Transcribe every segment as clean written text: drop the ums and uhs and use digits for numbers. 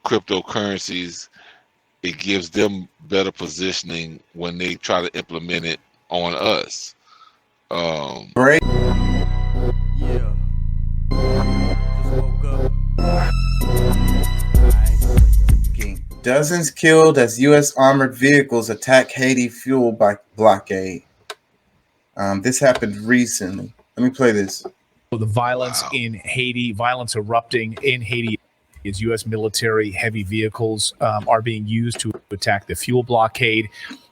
cryptocurrencies, it gives them better positioning when they try to implement it on us. Great. Yeah. Just woke up. Dozens killed as U.S. armored vehicles attack Haiti fuel blockade. This happened recently. Let me play this. The violence in Haiti, violence erupting in Haiti, is U.S. military heavy vehicles are being used to attack the fuel blockade.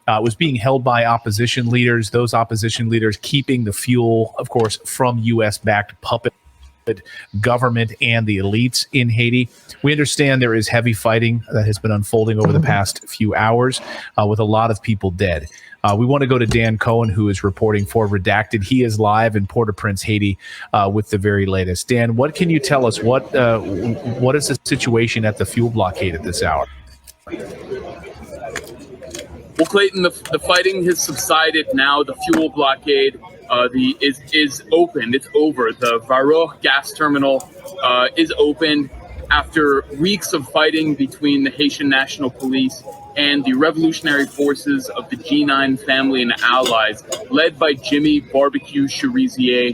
Was being held by opposition leaders. Those opposition leaders keeping the fuel, of course, from U.S.-backed puppet government and the elites in Haiti. We understand there is heavy fighting that has been unfolding over the past few hours with a lot of people dead. We want to go to Dan Cohen, who is reporting for Redacted. He is live in Port-au-Prince, Haiti, with the very latest. Dan, what can you tell us? What is the situation at the fuel blockade at this hour? Well, Clayton, the fighting has subsided now. The fuel blockade is open. It's over. The Varro gas terminal is open after weeks of fighting between the Haitian National Police and the revolutionary forces of the G9 family and allies, led by Jimmy Barbecue Cherizier.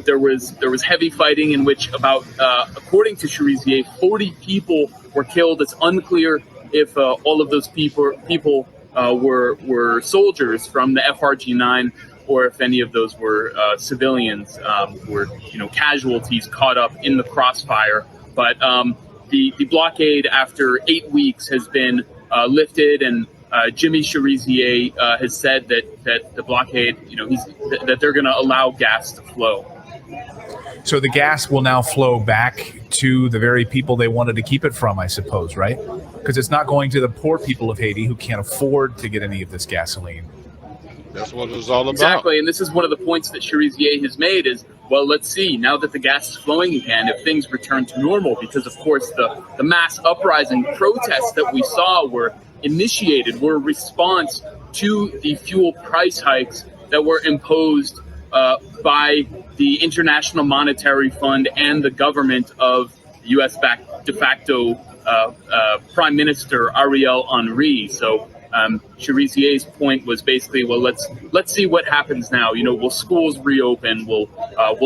There was heavy fighting in which according to Cherizier, 40 people were killed. It's unclear if all of those people were soldiers from the FRG9, or if any of those were civilians, were casualties caught up in the crossfire. But the blockade after 8 weeks has been lifted, and Jimmy Cherizier has said that the blockade, that they're going to allow gas to flow. So the gas will now flow back to the very people they wanted to keep it from, I suppose, right? Because it's not going to the poor people of Haiti who can't afford to get any of this gasoline. That's what it was all about. Exactly, and this is one of the points that Cherizier has made is, well, let's see, now that the gas is flowing again, if things return to normal, because, of course, the mass uprising protests that we saw were a response to the fuel price hikes that were imposed by the International Monetary Fund and the government of U.S.-backed de facto Prime Minister Ariel Henry. So Cherizier's point was basically, well, let's see what happens now. Will schools reopen? Will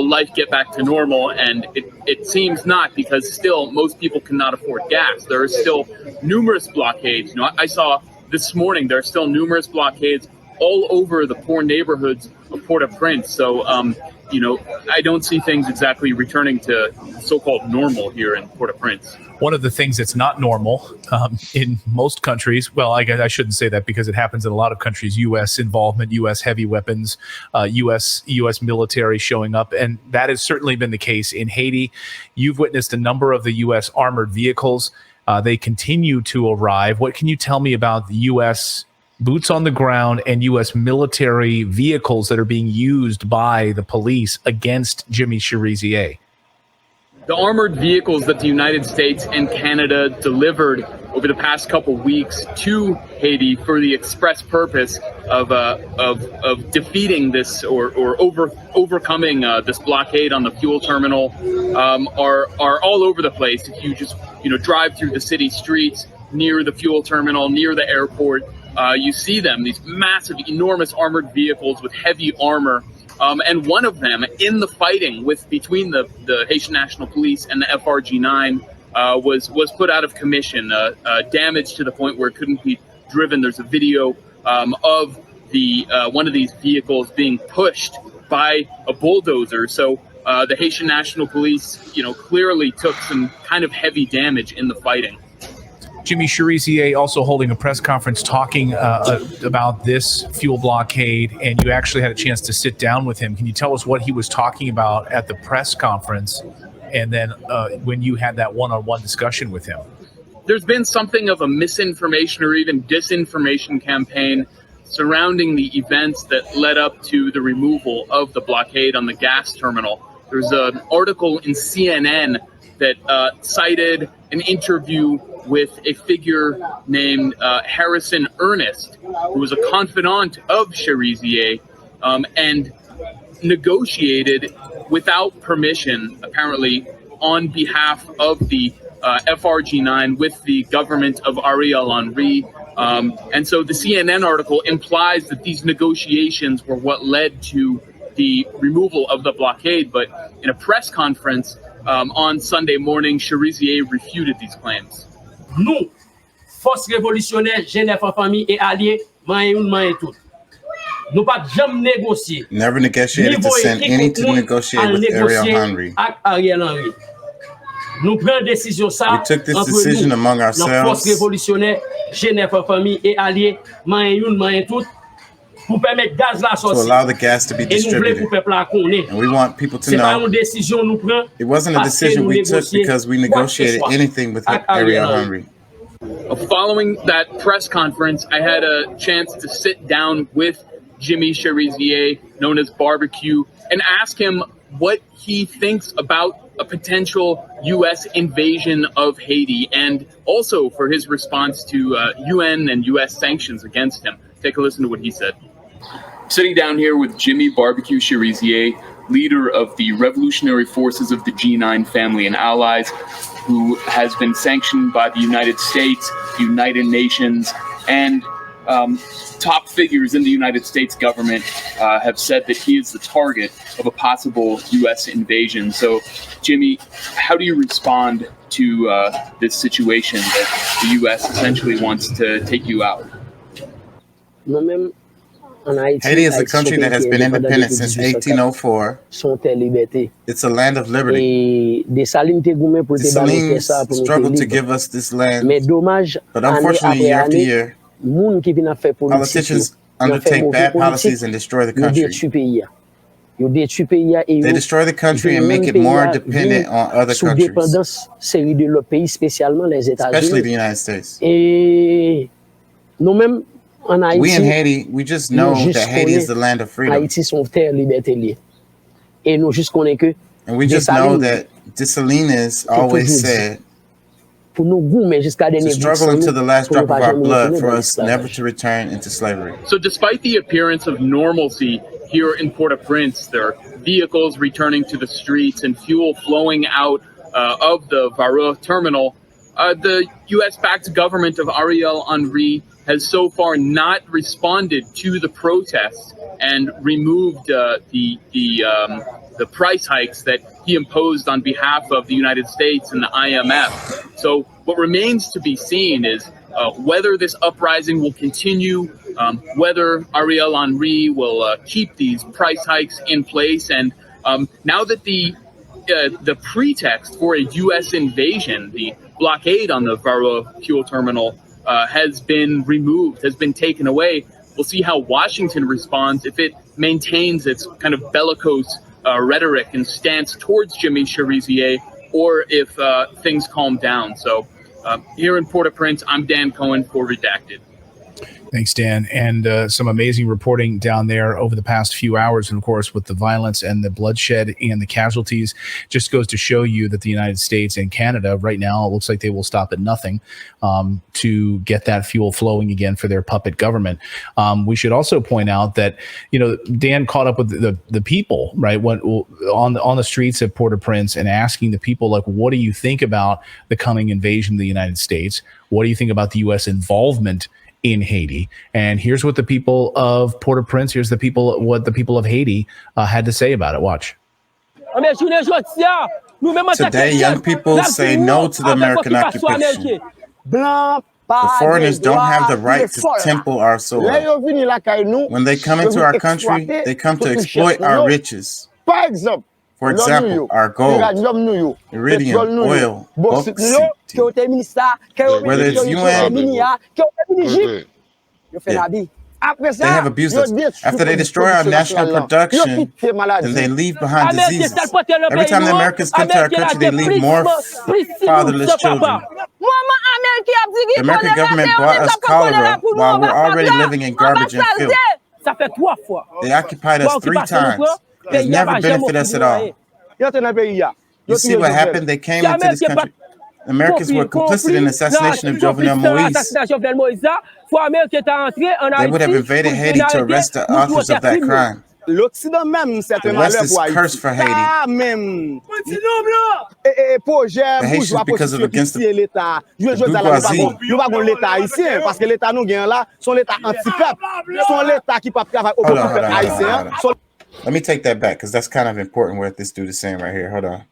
life get back to normal? And it seems not, because still most people cannot afford gas. There are still numerous blockades. I saw this morning there are still numerous blockades all over the poor neighborhoods of Port-au-Prince. So, I don't see things exactly returning to so-called normal here in Port-au-Prince. One of the things that's not normal in most countries, well, I guess I shouldn't say that because it happens in a lot of countries, U.S. involvement, U.S. heavy weapons, U.S. military showing up, and that has certainly been the case in Haiti. You've witnessed a number of the U.S. armored vehicles. They continue to arrive. What can you tell me about the U.S. boots on the ground and U.S. military vehicles that are being used by the police against Jimmy Cherizier? The armored vehicles that the United States and Canada delivered over the past couple weeks to Haiti for the express purpose of defeating this or overcoming this blockade on the fuel terminal are all over the place. If you just drive through the city streets near the fuel terminal, near the airport, you see them, these massive, enormous armored vehicles with heavy armor. And one of them in the fighting between the Haitian National Police and the FRG9 was put out of commission, damaged to the point where it couldn't be driven. There's a video of the one of these vehicles being pushed by a bulldozer. So the Haitian National Police, clearly took some kind of heavy damage in the fighting. Jimmy Cherizier also holding a press conference talking about this fuel blockade, and you actually had a chance to sit down with him. Can you tell us what he was talking about at the press conference, and then when you had that one-on-one discussion with him? There's been something of a misinformation or even disinformation campaign surrounding the events that led up to the removal of the blockade on the gas terminal. There's an article in CNN that cited an interview with a figure named Harrison Ernest, who was a confidant of Cherizier, and negotiated without permission, apparently, on behalf of the FRG9 with the government of Ariel Henry. And so the CNN article implies that these negotiations were what led to the removal of the blockade. But in a press conference on Sunday morning, Cherizier refuted these claims. Nous, force révolutionnaire, Genève en famille et alliés, main tout. Nous pas jamais négocier. Never negotiated to send any to negotiate with Ariel Henry. Nous prenons décision ça. We took this decision among ourselves. Force révolutionnaire, Genève en famille et alliés, main tout. To allow the gas to be distributed. And we want people to know it wasn't a decision we took because we negotiated anything with Ariel Henry. Following that press conference, I had a chance to sit down with Jimmy Cherizier, known as Barbecue, and ask him what he thinks about a potential U.S. invasion of Haiti, and also for his response to UN and U.S. sanctions against him. Take a listen to what he said. Sitting down here with Jimmy Barbecue Cherizier, leader of the Revolutionary Forces of the G9 family and allies, who has been sanctioned by the United States, the United Nations, and top figures in the United States government have said that he is the target of a possible U.S. invasion. So, Jimmy, how do you respond to this situation that the U.S. essentially wants to take you out? Haiti is a country that has been independent since 1804. It's a land of liberty. Dessalines struggled to give us this land, but unfortunately, year after year, politicians undertake bad policies and destroy the country. They destroy the country and make it more dependent on other countries, especially the United States. We in Haiti, we just know that Haiti is the land of freedom. And we just know that Dessalines always said to struggle until the last drop of our blood for us never to return into slavery. So despite the appearance of normalcy here in Port-au-Prince, there are vehicles returning to the streets and fuel flowing out of the Vareux terminal. The U.S.-backed government of Ariel Henry has so far not responded to the protests and removed the price hikes that he imposed on behalf of the United States and the IMF. So what remains to be seen is whether this uprising will continue, whether Ariel Henry will keep these price hikes in place. And now that the pretext for a U.S. invasion, the blockade on the Vareux fuel terminal, has been removed, has been taken away. We'll see how Washington responds, if it maintains its kind of bellicose rhetoric and stance towards Jimmy Cherizier, or if things calm down. So here in Port-au-Prince, I'm Dan Cohen for Redacted. Thanks, Dan. And some amazing reporting down there over the past few hours. And of course, with the violence and the bloodshed and the casualties, just goes to show you that the United States and Canada right now, it looks like they will stop at nothing to get that fuel flowing again for their puppet government. We should also point out that, you know, Dan caught up with the people, right, on the streets of Port-au-Prince and asking the people, like, what do you think about the coming invasion of the United States? What do you think about the U.S. involvement in Haiti? And here's what the people of Port-au-Prince, what the people of Haiti had to say about it. Watch. Today, young people say no to the American occupation. The foreigners don't have the right to temple our soil. When they come into our country, they come to exploit our riches. For example, our gold, iridium, oil, bauxite. Whether it's UN, they have abused us. After they destroy our national production, then they leave behind diseases. Every time the Americans come to our country, they leave more fatherless children. The American government brought us cholera while we're already living in garbage and filth. They occupied us 3 times. It's never benefited us at all. You see what happened? They came into this country. Americans were complicit in the assassination of Jovenel Moïse. They would have invaded Haiti to arrest the authors of that crime. L'Occident même, c'est un malheur pour Haïti. Ça même. Projet bourgeois position qui tient l'État. Je veux dire, nous pas l'État haïtien parce que l'État nous gagne là, son l'État anti-peuple, son l'État qui pas travailler au peuple haïtien. Let me take that back because that's kind of important what this dude is saying right here. Hold on.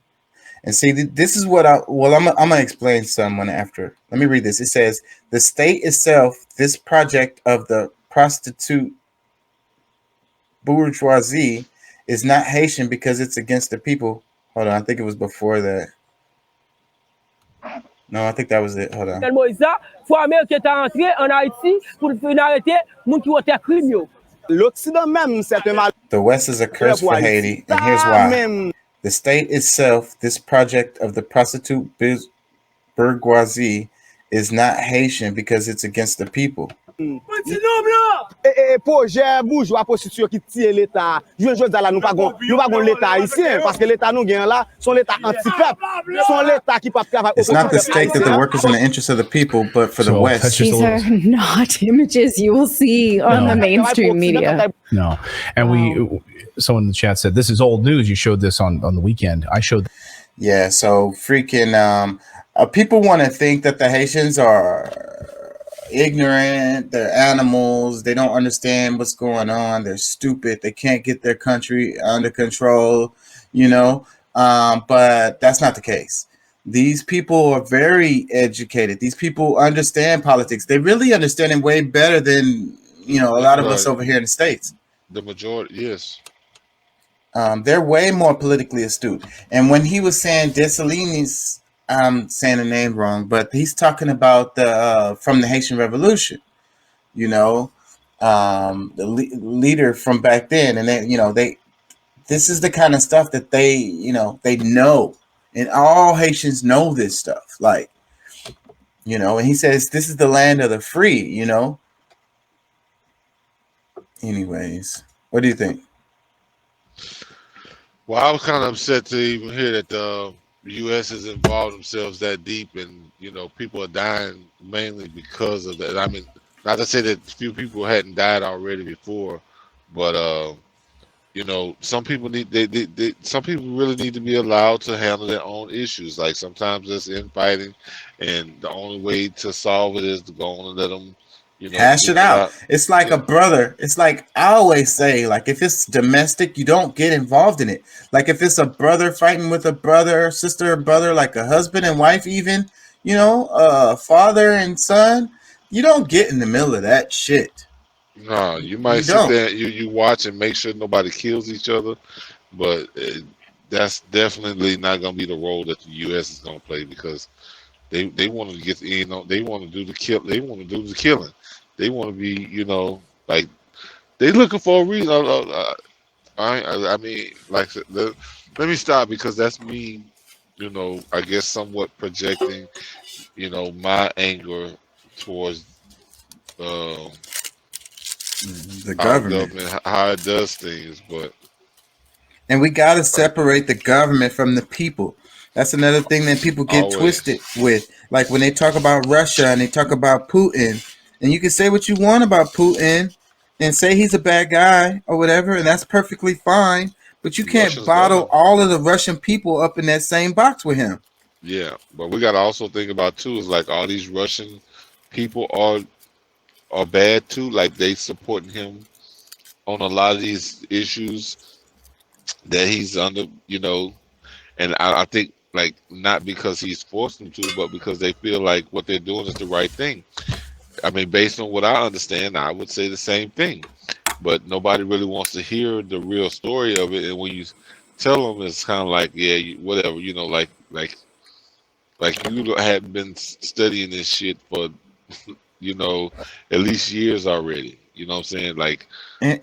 And see, this is what I'm going to explain someone after. Let me read this. It says, the state itself, this project of the prostitute bourgeoisie is not Haitian because it's against the people. Hold on. I think it was before that. No, I think that was it. Hold on. The West is a curse for Haiti, and here's why. The state itself, this project of the prostitute bourgeoisie, is not Haitian because it's against the people. Projet bourgeois position qui tient l'État. Je veux dire là nous pas l'État haïtien parce que l'État nous gagne là, son l'État anti-peuple, son l'État qui pas travailler. It's not the state that the work is in the interest of the people, but for the West. These are not images you will see on the mainstream media. No, and someone in the chat said this is old news. You showed this on the weekend. I showed. Yeah, so freaking people want to think that the Haitians are ignorant, they're animals, they don't understand what's going on, they're stupid, they can't get their country under control, but that's not the case. These people are very educated. These people understand politics. They really understand it way better than a lot of us over here in the States. The majority, yes. They're way more politically astute. And when he was saying Dessalines, I'm saying the name wrong, but he's talking about the from the Haitian Revolution, the leader from back then, and this is the kind of stuff that they know, and all Haitians know this stuff, and he says this is the land of the free, Anyways, what do you think? Well, I was kind of upset to even hear that the U.S. has involved themselves that deep, and people are dying mainly because of that. I mean, not to say that few people hadn't died already before, but some people some people really need to be allowed to handle their own issues. Like sometimes it's infighting, and the only way to solve it is to go on and let them hash it out. It's like a brother. It's like I always say, if it's domestic, you don't get involved in it. Like if it's a brother fighting with a brother, sister or brother, like a husband and wife, even, father and son, you don't get in the middle of that shit. No, you might sit there, you watch and make sure nobody kills each other, but that's definitely not going to be the role that the U.S. is going to play, because they want to get they want to do the kill. They want to do the killing. They want to be, they looking for a reason. I mean, let me stop, because that's me, I guess somewhat projecting, my anger towards the government, how it does things. And we got to separate the government from the people. That's another thing that people get twisted with. Like when they talk about Russia and they talk about Putin, and you can say what you want about Putin and say he's a bad guy or whatever, and that's perfectly fine, but you can't bottle all of the Russian people up in that same box with him. Yeah, but we got to also think about too, is like all these Russian people are bad too. Like they supporting him on a lot of these issues that he's under, and I think not because he's forced them to, but because they feel like what they're doing is the right thing. I mean, based on what I understand, I would say the same thing, but nobody really wants to hear the real story of it. And when you tell them, it's kind of like, yeah, whatever, like you had been studying this shit for, at least years already. You know what I'm saying?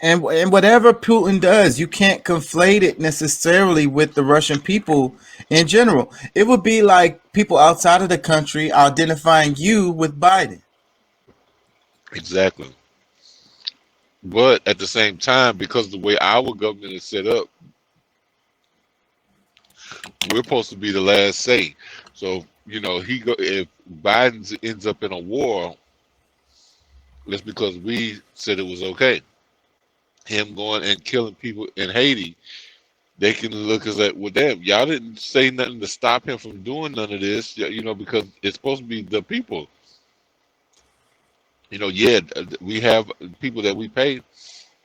And whatever Putin does, you can't conflate it necessarily with the Russian people in general. It would be like people outside of the country identifying you with Biden. Exactly. But at the same time, because the way our government is set up, we're supposed to be the last say. So, if Biden ends up in a war, it's because we said it was okay. him going and killing people in Haiti, they can look as like, well, damn, y'all didn't say nothing to stop him from doing none of this, you know, because it's supposed to be the people. You know, yeah, we have people that we pay.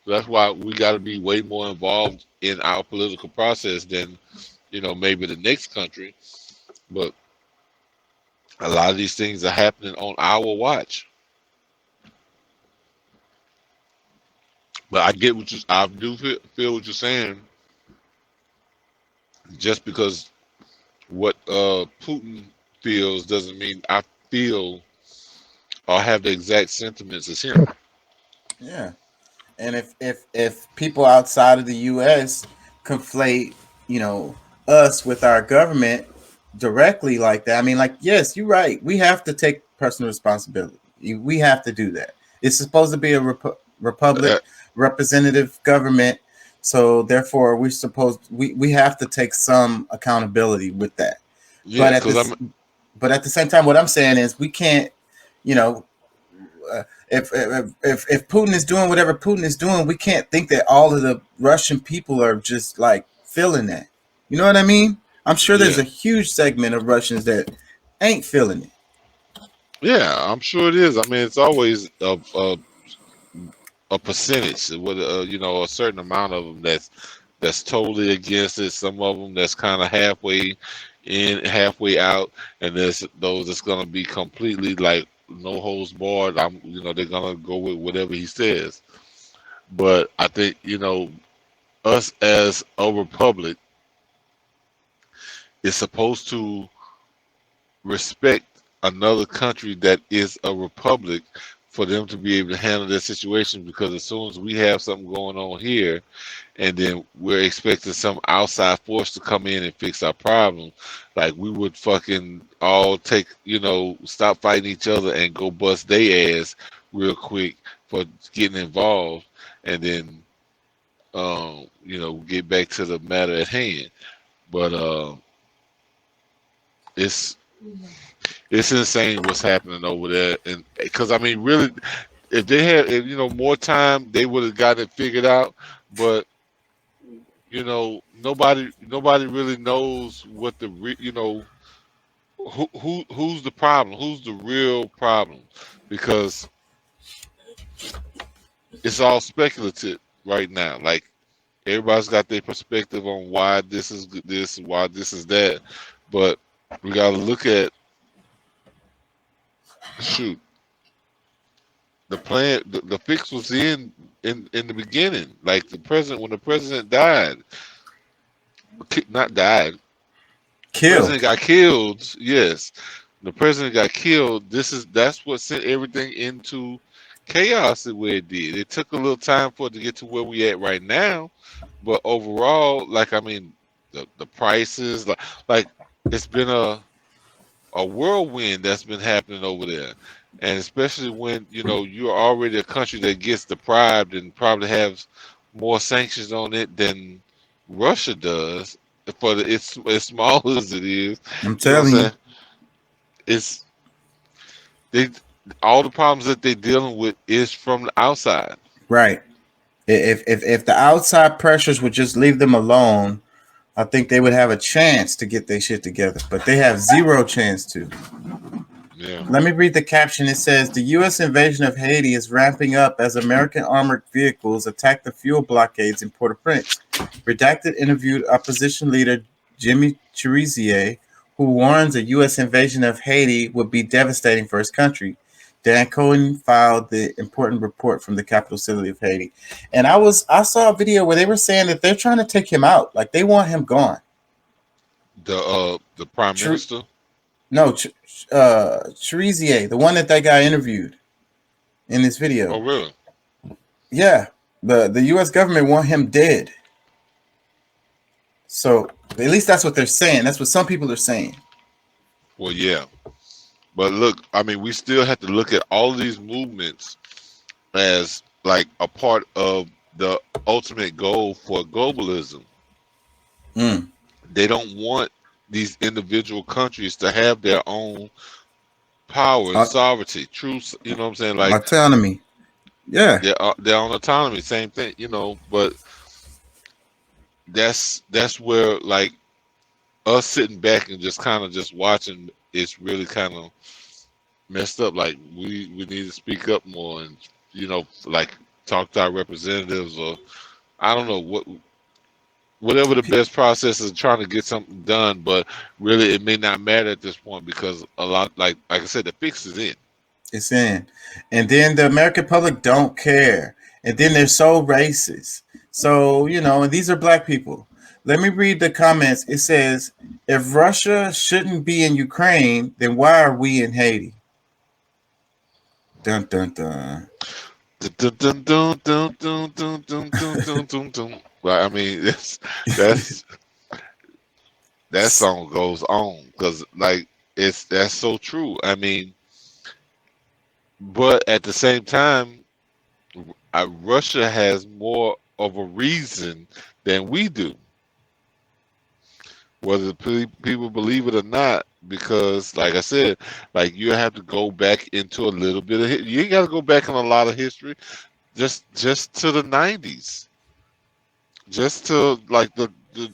So that's why we got to be way more involved in our political process than, you know, maybe the next country. But a lot of these things are happening on our watch. But I get what I do feel what you're saying. Just because what Putin feels doesn't mean I feel or have the exact sentiments as him. Yeah. And if people outside of the U.S. conflate, you know, us with our government directly like that, I mean, like, yes, you're right. We have to take personal responsibility. We have to do that. It's supposed to be a republic, representative government. So therefore, we have to take some accountability with that. Yeah, but at the same time, what I'm saying is we can't, you know, if Putin is doing whatever Putin is doing, we can't think that all of the Russian people are just like feeling that. You know what I mean? I'm sure there's a huge segment of Russians that ain't feeling it. Yeah, I'm sure it is. I mean, it's always a percentage with you know, a certain amount of them that's totally against it. Some of them that's kind of halfway in, halfway out, and there's those that's gonna be completely like no holds barred. You know, they're gonna go with whatever he says. But I think, you know, us as a republic is supposed to respect another country that is a republic for them to be able to handle their situation, because as soon as we have something going on here and then we're expecting some outside force to come in and fix our problem, like we would fucking all take, you know, stop fighting each other and go bust their ass real quick for getting involved, and then you know, get back to the matter at hand. But it's insane what's happening over there, and because I mean, really, if they had, you know, more time, they would have gotten it figured out. But you know, nobody really knows what you know, who's the problem, who's the real problem, because it's all speculative right now. Like everybody's got their perspective on why this is this, why this is that, but we got to look at, shoot, the plan, the fix was in the beginning. Like when the president died, not died, the president got killed. Yes, the president got killed. That's what sent everything into chaos the way it did. It took a little time for it to get to where we at right now, but overall, like, I mean, the prices, like it's been a whirlwind that's been happening over there. And especially when, you know, you're already a country that gets deprived and probably has more sanctions on it than Russia does, for it's as small as it is. I'm telling you, it's all the problems that they're dealing with is from the outside. Right. If the outside pressures would just leave them alone, I think they would have a chance to get their shit together. But they have zero chance to. Yeah. Let me read the caption. It says, the U.S. invasion of Haiti is ramping up as American armored vehicles attack the fuel blockades in Port-au-Prince. Redacted interviewed opposition leader Jimmy Cherizier, who warns a U.S. invasion of Haiti would be devastating for his country. Dan Cohen filed the important report from the capital city of Haiti. And I saw a video where they were saying that they're trying to take him out. Like, they want him gone. The prime minister? No, Cherizier, the one that guy interviewed in this video. Oh, really? Yeah. The U.S. government want him dead. So at least that's what they're saying. That's what some people are saying. Well, yeah. But look, I mean, we still have to look at all of these movements as like a part of the ultimate goal for globalism. They don't want these individual countries to have their own power and sovereignty. True, you know what I'm saying? Like autonomy. Yeah, their own autonomy, same thing, but that's where like us sitting back and just kind of just watching, it's really kind of messed up. Like we need to speak up more and like talk to our representatives, or I don't know whatever the best process is, trying to get something done. But really, it may not matter at this point because a lot, like I said, the fix is in. it's in, and then the American public don't care, and then they're so racist. So and these are black people. Let me read the comments. It says, if Russia shouldn't be in Ukraine, then why are we in Haiti? Dun dun dun. Well, I mean, that's that song goes on because like that's so true. I mean, but at the same time, Russia has more of a reason than we do, whether people believe it or not. Because, like I said, like you have to go back into a little bit of you ain't got to go back in a lot of history, just to the 90s, just to like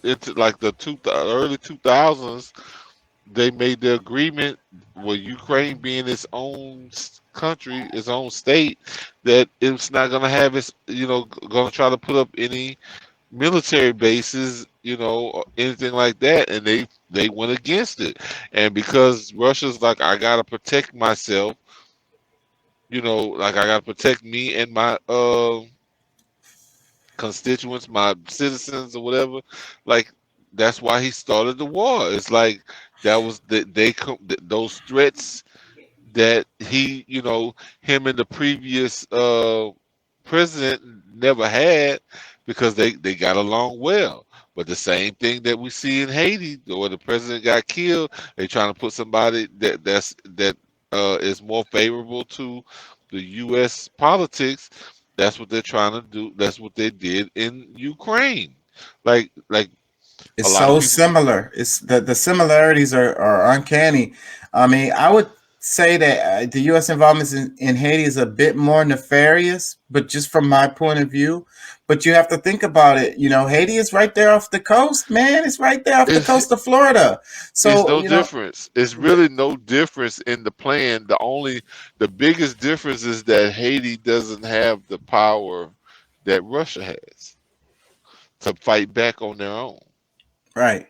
into like the early 2000s. They made the agreement with Ukraine being its own country, its own state, that it's not going to have its, going to try to put up any military bases, or anything like that, and they went against it. And because Russia's like, I gotta protect myself, like I gotta protect me and my constituents, my citizens, or whatever. Like that's why he started the war. It's like that was those threats that him and the previous president never had, because they got along well. But the same thing that we see in Haiti, where the president got killed, they trying to put somebody that is more favorable to the U.S. politics. That's what they're trying to do. That's what they did in Ukraine. Like a It's lot of so people. similar. It's the similarities are uncanny. I mean, I would say that the U.S. involvement in Haiti is a bit more nefarious, but just from my point of view. But you have to think about it. Haiti is right there off the coast, man. It's right there off the coast of Florida. It's So no difference. It's really no difference in the plan. The biggest difference is that Haiti doesn't have the power that Russia has to fight back on their own. right.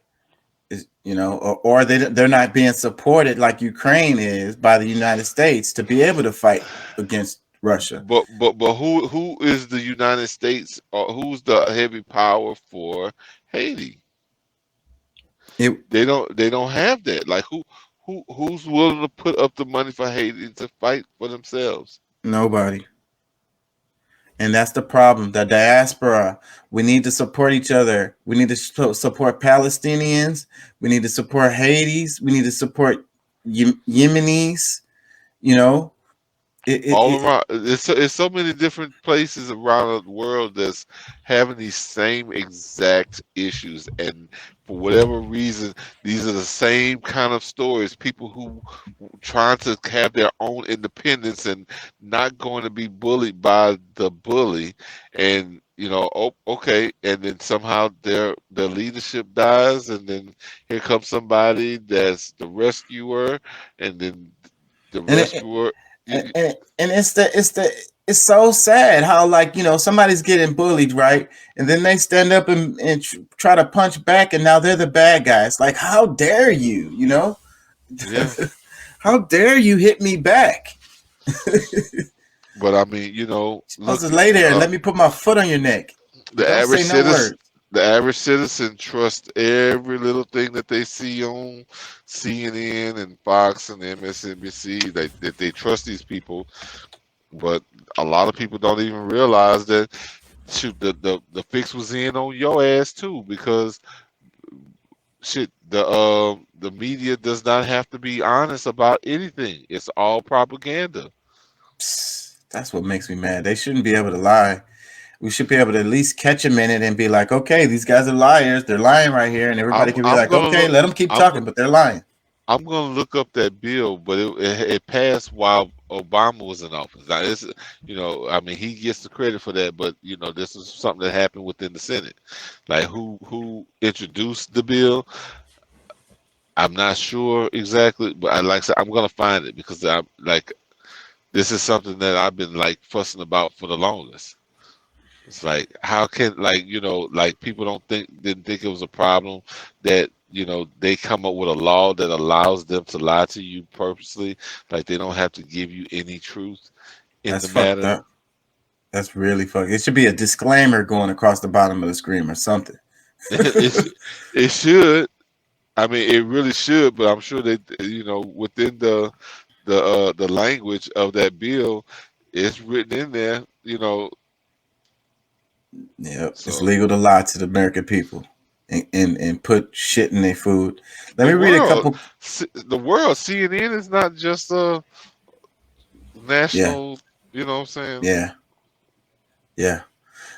Or they're not being supported like Ukraine is by the United States to be able to fight against Russia. But who is the United States, or who's the heavy power for Haiti? They don't have that. Like who's willing to put up the money for Haiti to fight for themselves? Nobody. And that's the problem. The diaspora. We need to support each other. We need to support Palestinians. We need to support Haitis. We need to support Yemenis. All around, it's so many different places around the world that's having these same exact issues, and for whatever reason, these are the same kind of stories. People who trying to have their own independence and not going to be bullied by the bully, and okay, and then somehow their leadership dies, and then here comes somebody that's the rescuer, and then the rescuer. And it's so sad how somebody's getting bullied, right? And then they stand up and try to punch back, and now they're the bad guys. Like, how dare you? Yeah. How dare you hit me back? But I mean, Supposed to lay there and let me put my foot on your neck. The average citizen trusts every little thing that they see on CNN and Fox and MSNBC. That they trust these people, but a lot of people don't even realize that the fix was in on your ass too, because the media does not have to be honest about anything. It's all propaganda. That's what makes me mad. They shouldn't be able to lie. We should be able to at least catch a minute and be like, okay, these guys are liars. They're lying right here. And everybody can be like, okay, let them keep talking, but they're lying. I'm going to look up that bill, but it passed while Obama was in office. Now, this, I mean, he gets the credit for that, but this is something that happened within the Senate. Like who introduced the bill? I'm not sure exactly, but like I said, I'm gonna find it because I'm like, this is something that I've been like fussing about for the longest. It's like, how can like people didn't think it was a problem that they come up with a law that allows them to lie to you purposely, like they don't have to give you any truth in the fucked matter. up. That's really fucked. It should be a disclaimer going across the bottom of the screen or something. It should. I mean, it really should, but I'm sure that within the language of that bill, it's written in there. Yep, it's legal to lie to the American people and put shit in their food. Let me read a couple. The world, CNN is not just a national. You know what I'm saying? Yeah.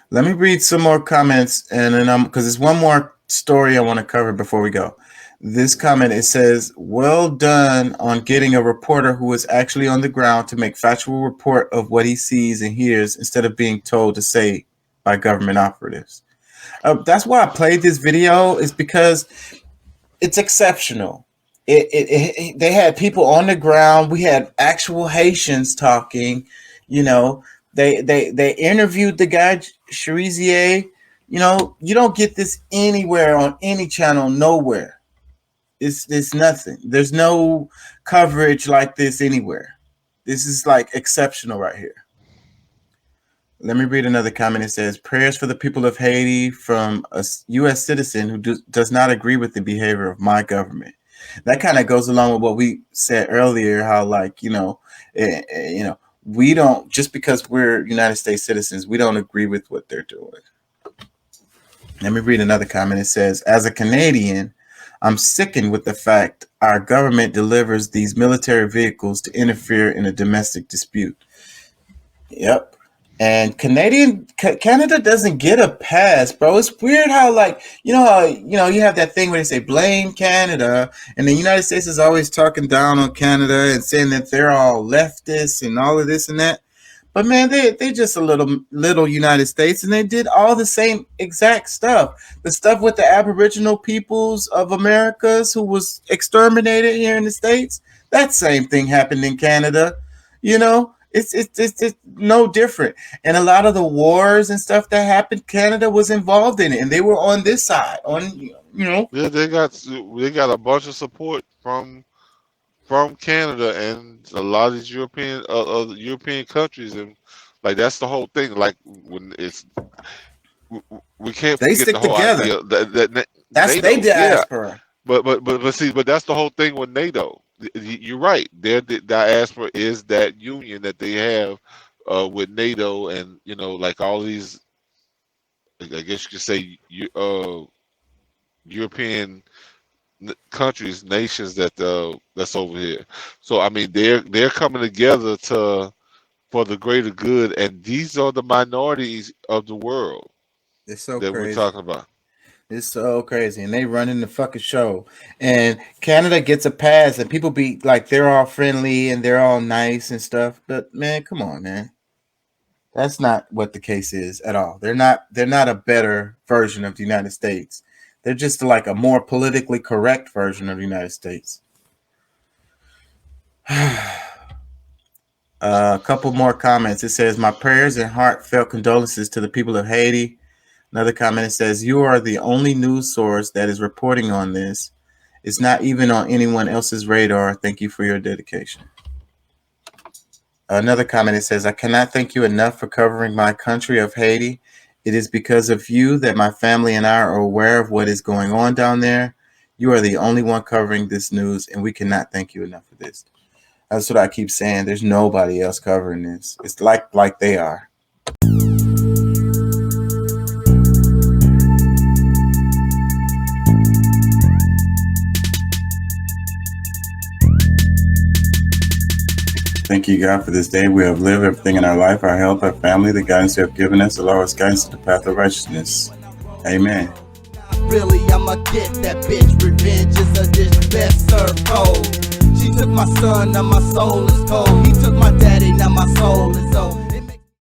Let me read some more comments, and then because there's one more story I want to cover before we go. This comment, it says, "Well done on getting a reporter who is actually on the ground to make factual report of what he sees and hears instead of being told to say by government operatives." That's why I played this video, is because it's exceptional. They had people on the ground. We had actual Haitians talking. They interviewed the guy Cherizier. You don't get this anywhere on any channel, nowhere. It's nothing. There's no coverage like this anywhere. This is like exceptional right here. Let me read another comment. It says, "Prayers for the people of Haiti from a U.S. citizen who does not agree with the behavior of my government." That kind of goes along with what we said earlier, how we don't, just because we're United States citizens, we don't agree with what they're doing. Let me read another comment. It says, "As a Canadian, I'm sickened with the fact our government delivers these military vehicles to interfere in a domestic dispute." Yep. And Canada doesn't get a pass, bro. It's weird how you have that thing where they say blame Canada, and the United States is always talking down on Canada and saying that they're all leftists and all of this and that. But man, they just a little United States, and they did all the same exact stuff. The stuff with the Aboriginal peoples of Americas who was exterminated here in the States, that same thing happened in Canada. It's no different. And a lot of the wars and stuff that happened, Canada was involved in it, and they were on this side. Yeah, they got a bunch of support from Canada and a lot of these European countries, and like that's the whole thing. Like when we can't they forget stick the whole together. idea that that's NATO, they diaspora. Yeah. But that's the whole thing with NATO. You're right. The diaspora is that union that they have with NATO, and like all these, I guess you could say, European countries, nations that's over here. So I mean, they're coming together for the greater good, and these are the minorities of the world. It's so that crazy. We're talking about. It's so crazy, and they running the fucking show. And Canada gets a pass, and people be like, they're all friendly and they're all nice and stuff. But man, come on, man. That's not what the case is at all. They're not a better version of the United States. They're just like a more politically correct version of the United States. A couple more comments. It says, "My prayers and heartfelt condolences to the people of Haiti." Another comment, it says, "You are the only news source that is reporting on this. It's not even on anyone else's radar. Thank you for your dedication." Another comment, it says, "I cannot thank you enough for covering my country of Haiti. It is because of you that my family and I are aware of what is going on down there. You are the only one covering this news, and we cannot thank you enough for this." That's what I keep saying. There's nobody else covering this. It's like they are. Thank you, God, for this day. We have lived everything in our life, our health, our family, the guidance you have given us, allow us guidance to the path of righteousness. Amen. Really, I'ma get that bitch. Revenge is a dish best served cold. She took my son, now my soul is cold. He took my daddy, now my soul is old.